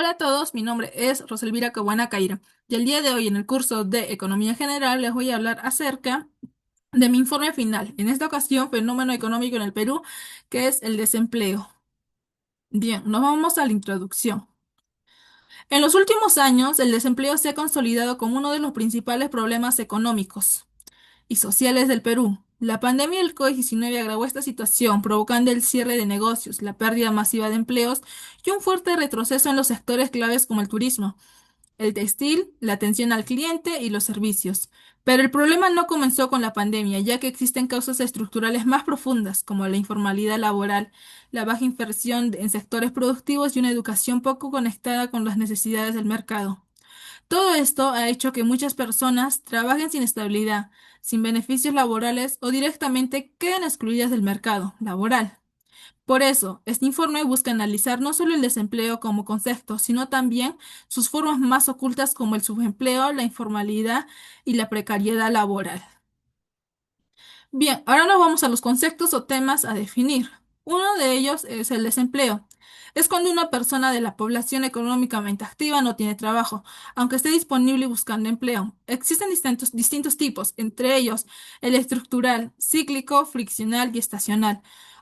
Hola a todos, mi nombre es Roselvira Cabuana Caira y el día de hoy en el curso de Economía General les voy a hablar acerca de mi informe final, en esta ocasión fenómeno económico en el Perú, que es el desempleo. Bien, nos vamos a la introducción. En los últimos años, el desempleo se ha consolidado como uno de los principales problemas económicos y sociales del Perú. La pandemia del COVID-19 agravó esta situación, provocando el cierre de negocios, la pérdida masiva de empleos y un fuerte retroceso en los sectores claves como el turismo, el textil, la atención al cliente y los servicios. Pero el problema no comenzó con la pandemia, ya que existen causas estructurales más profundas, como la informalidad laboral, la baja inversión en sectores productivos y una educación poco conectada con las necesidades del mercado. Todo esto ha hecho que muchas personas trabajen sin estabilidad, sin beneficios laborales o directamente queden excluidas del mercado laboral. Por eso, este informe busca analizar no solo el desempleo como concepto, sino también sus formas más ocultas como el subempleo, la informalidad y la precariedad laboral. Bien, ahora nos vamos a los conceptos o temas a definir. Uno de ellos es el desempleo. Es cuando una persona de la población económicamente activa no tiene trabajo, aunque esté disponible y buscando empleo. Existen distintos tipos, entre ellos el estructural, cíclico, friccional y estacional.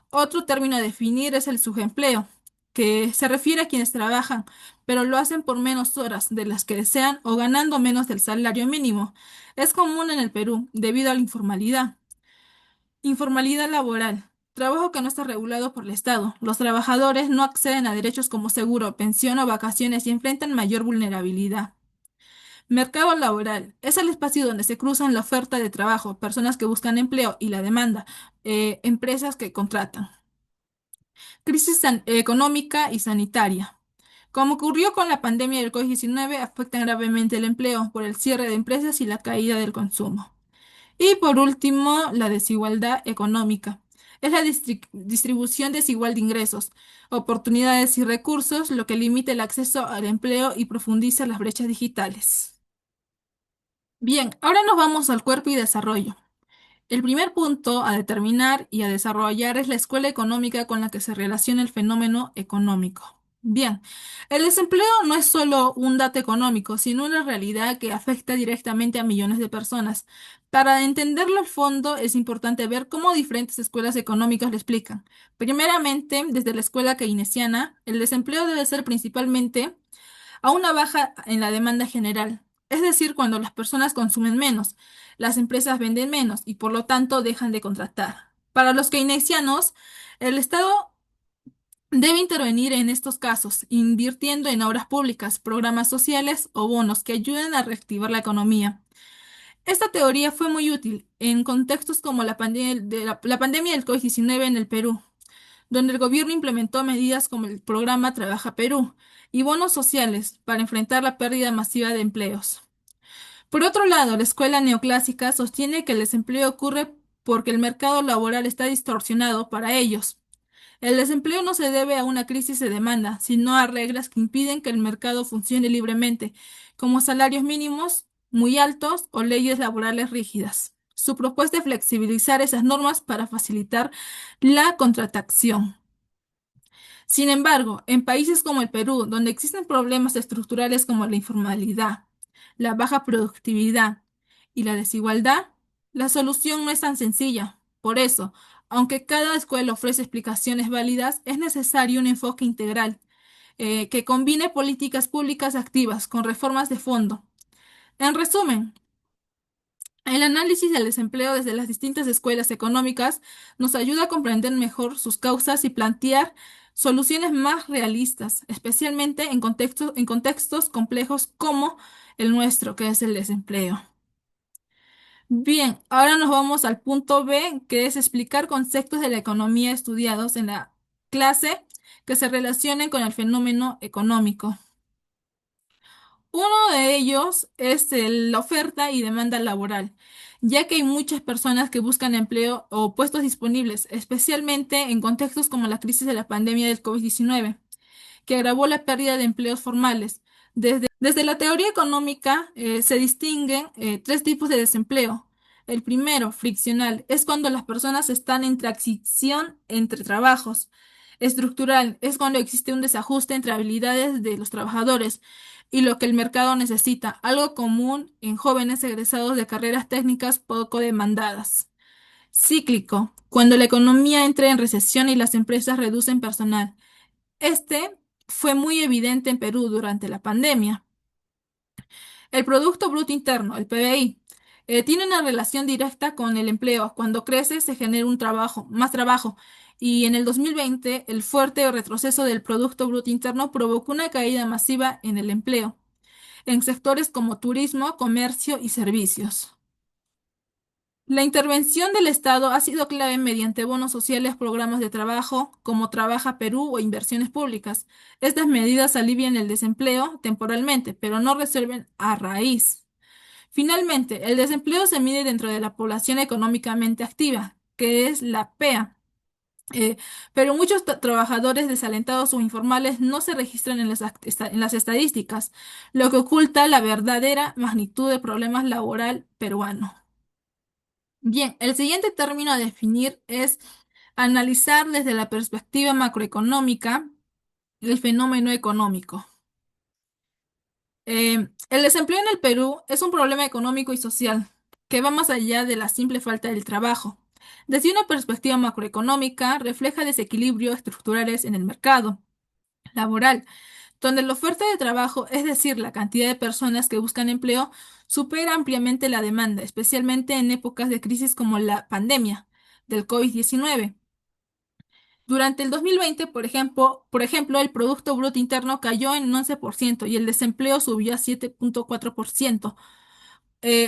Otro término a definir es el subempleo, que se refiere a quienes trabajan, pero lo hacen por menos horas de las que desean o ganando menos del salario mínimo. Es común en el Perú, debido a la informalidad. Informalidad laboral. Trabajo que no está regulado por el Estado. Los trabajadores no acceden a derechos como seguro, pensión o vacaciones y enfrentan mayor vulnerabilidad. Mercado laboral. Es el espacio donde se cruzan la oferta de trabajo, personas que buscan empleo y la demanda, empresas que contratan. Crisis económica y sanitaria. Como ocurrió con la pandemia del COVID-19, afecta gravemente el empleo por el cierre de empresas y la caída del consumo. Y por último, la desigualdad económica. Es la distribución desigual de ingresos, oportunidades y recursos, lo que limita el acceso al empleo y profundiza las brechas digitales. Bien, ahora nos vamos al cuerpo y desarrollo. El primer punto a determinar y a desarrollar es la escuela económica con la que se relaciona el fenómeno económico. Bien, el desempleo no es solo un dato económico, sino una realidad que afecta directamente a millones de personas. Para entenderlo al fondo, es importante ver cómo diferentes escuelas económicas lo explican. Primeramente, desde la escuela keynesiana, el desempleo debe ser principalmente a una baja en la demanda general, es decir, cuando las personas consumen menos, las empresas venden menos y por lo tanto dejan de contratar. Para los keynesianos, el Estado debe intervenir en estos casos, invirtiendo en obras públicas, programas sociales o bonos que ayuden a reactivar la economía. Esta teoría fue muy útil en contextos como la pandemia del COVID-19 en el Perú, donde el gobierno implementó medidas como el programa Trabaja Perú y bonos sociales para enfrentar la pérdida masiva de empleos. Por otro lado, la escuela neoclásica sostiene que el desempleo ocurre porque el mercado laboral está distorsionado para ellos. El desempleo no se debe a una crisis de demanda, sino a reglas que impiden que el mercado funcione libremente, como salarios mínimos muy altos o leyes laborales rígidas. Su propuesta es flexibilizar esas normas para facilitar la contratación. Sin embargo, en países como el Perú, donde existen problemas estructurales como la informalidad, la baja productividad y la desigualdad, la solución no es tan sencilla. Por eso, aunque cada escuela ofrece explicaciones válidas, es necesario un enfoque integral que combine políticas públicas activas con reformas de fondo. En resumen, el análisis del desempleo desde las distintas escuelas económicas nos ayuda a comprender mejor sus causas y plantear soluciones más realistas, especialmente en contextos complejos como el nuestro, que es el desempleo. Bien, ahora nos vamos al punto B, que es explicar conceptos de la economía estudiados en la clase que se relacionen con el fenómeno económico. Uno de ellos es la oferta y demanda laboral, ya que hay muchas personas que buscan empleo o puestos disponibles, especialmente en contextos como la crisis de la pandemia del COVID-19, que agravó la pérdida de empleos formales. Desde la teoría económica se distinguen tres tipos de desempleo. El primero, friccional, es cuando las personas están en transición entre trabajos. Estructural es cuando existe un desajuste entre habilidades de los trabajadores y lo que el mercado necesita, algo común en jóvenes egresados de carreras técnicas poco demandadas. Cíclico, cuando la economía entra en recesión y las empresas reducen personal. Este fue muy evidente en Perú durante la pandemia. El Producto Bruto Interno, el PBI, tiene una relación directa con el empleo. Cuando crece se genera un trabajo, más trabajo. Y en el 2020, el fuerte retroceso del Producto Bruto Interno provocó una caída masiva en el empleo, en sectores como turismo, comercio y servicios. La intervención del Estado ha sido clave mediante bonos sociales, programas de trabajo, como Trabaja Perú o inversiones públicas. Estas medidas alivian el desempleo temporalmente, pero no resuelven a raíz. Finalmente, el desempleo se mide dentro de la población económicamente activa, que es la PEA. Eh, pero muchos trabajadores desalentados o informales no se registran en en las estadísticas, lo que oculta la verdadera magnitud del problema laboral peruano. Bien, el siguiente término a definir es analizar desde la perspectiva macroeconómica el fenómeno económico. El desempleo en el Perú es un problema económico y social que va más allá de la simple falta del trabajo. Desde una perspectiva macroeconómica, refleja desequilibrios estructurales en el mercado laboral, donde la oferta de trabajo, es decir, la cantidad de personas que buscan empleo, supera ampliamente la demanda, especialmente en épocas de crisis como la pandemia del COVID-19. Durante el 2020, por ejemplo, el Producto Bruto Interno cayó en un 11% y el desempleo subió a 7,4%.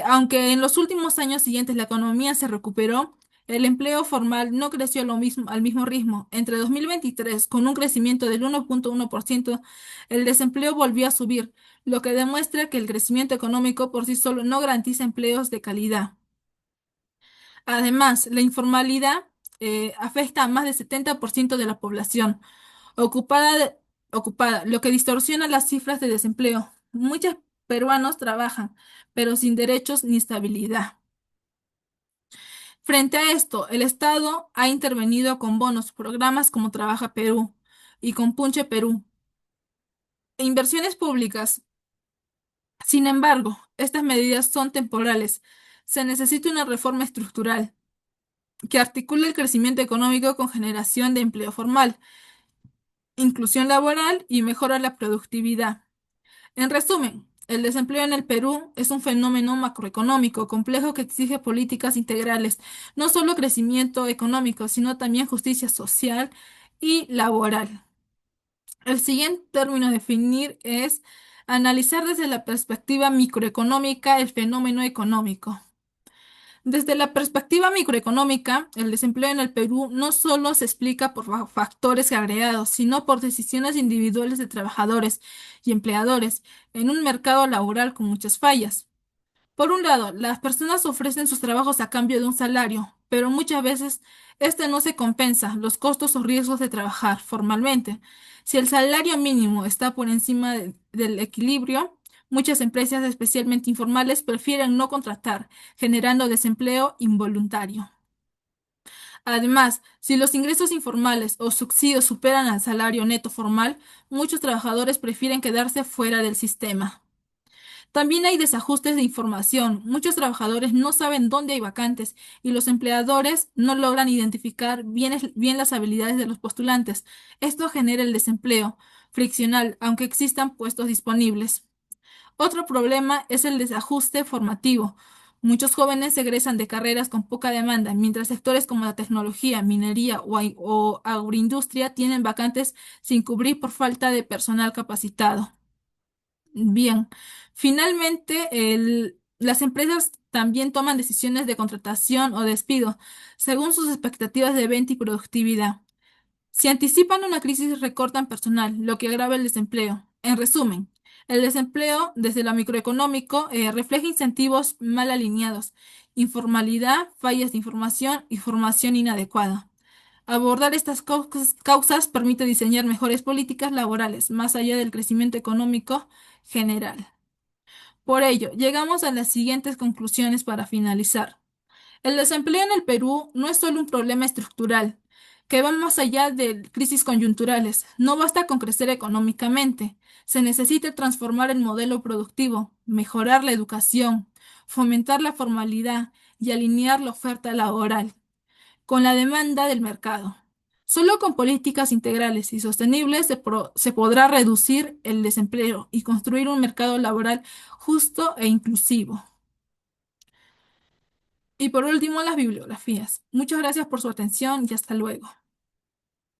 Aunque en los últimos años siguientes la economía se recuperó, el empleo formal no creció al mismo ritmo. Entre 2023, con un crecimiento del 1,1%, el desempleo volvió a subir, lo que demuestra que el crecimiento económico por sí solo no garantiza empleos de calidad. Además, la informalidad afecta a más del 70% de la población ocupada, ocupada, lo que distorsiona las cifras de desempleo. Muchos peruanos trabajan, pero sin derechos ni estabilidad. Frente a esto, el Estado ha intervenido con bonos, programas como Trabaja Perú y con Punche Perú e inversiones públicas. Sin embargo, estas medidas son temporales. Se necesita una reforma estructural que articule el crecimiento económico con generación de empleo formal, inclusión laboral y mejora la productividad. En resumen, el desempleo en el Perú es un fenómeno macroeconómico complejo que exige políticas integrales, no solo crecimiento económico, sino también justicia social y laboral. El siguiente término a definir es analizar desde la perspectiva microeconómica el fenómeno económico. Desde la perspectiva microeconómica, el desempleo en el Perú no solo se explica por factores agregados, sino por decisiones individuales de trabajadores y empleadores en un mercado laboral con muchas fallas. Por un lado, las personas ofrecen sus trabajos a cambio de un salario, pero muchas veces este no se compensa los costos o riesgos de trabajar formalmente. Si el salario mínimo está por encima del equilibrio, muchas empresas, especialmente informales, prefieren no contratar, generando desempleo involuntario. Además, si los ingresos informales o subsidios superan al salario neto formal, muchos trabajadores prefieren quedarse fuera del sistema. También hay desajustes de información. Muchos trabajadores no saben dónde hay vacantes y los empleadores no logran identificar bien las habilidades de los postulantes. Esto genera el desempleo friccional, aunque existan puestos disponibles. Otro problema es el desajuste formativo. Muchos jóvenes egresan de carreras con poca demanda, mientras sectores como la tecnología, minería o agroindustria tienen vacantes sin cubrir por falta de personal capacitado. Bien, finalmente, las empresas también toman decisiones de contratación o despido según sus expectativas de venta y productividad. Si anticipan una crisis, recortan personal, lo que agrava el desempleo. En resumen, el desempleo desde lo microeconómico refleja incentivos mal alineados, informalidad, fallas de información y formación inadecuada. Abordar estas causas permite diseñar mejores políticas laborales, más allá del crecimiento económico general. Por ello, llegamos a las siguientes conclusiones para finalizar. El desempleo en el Perú no es solo un problema estructural, que van más allá de crisis coyunturales. No basta con crecer económicamente, se necesita transformar el modelo productivo, mejorar la educación, fomentar la formalidad y alinear la oferta laboral con la demanda del mercado. Solo con políticas integrales y sostenibles se podrá reducir el desempleo y construir un mercado laboral justo e inclusivo. Y por último, las bibliografías. Muchas gracias por su atención y hasta luego.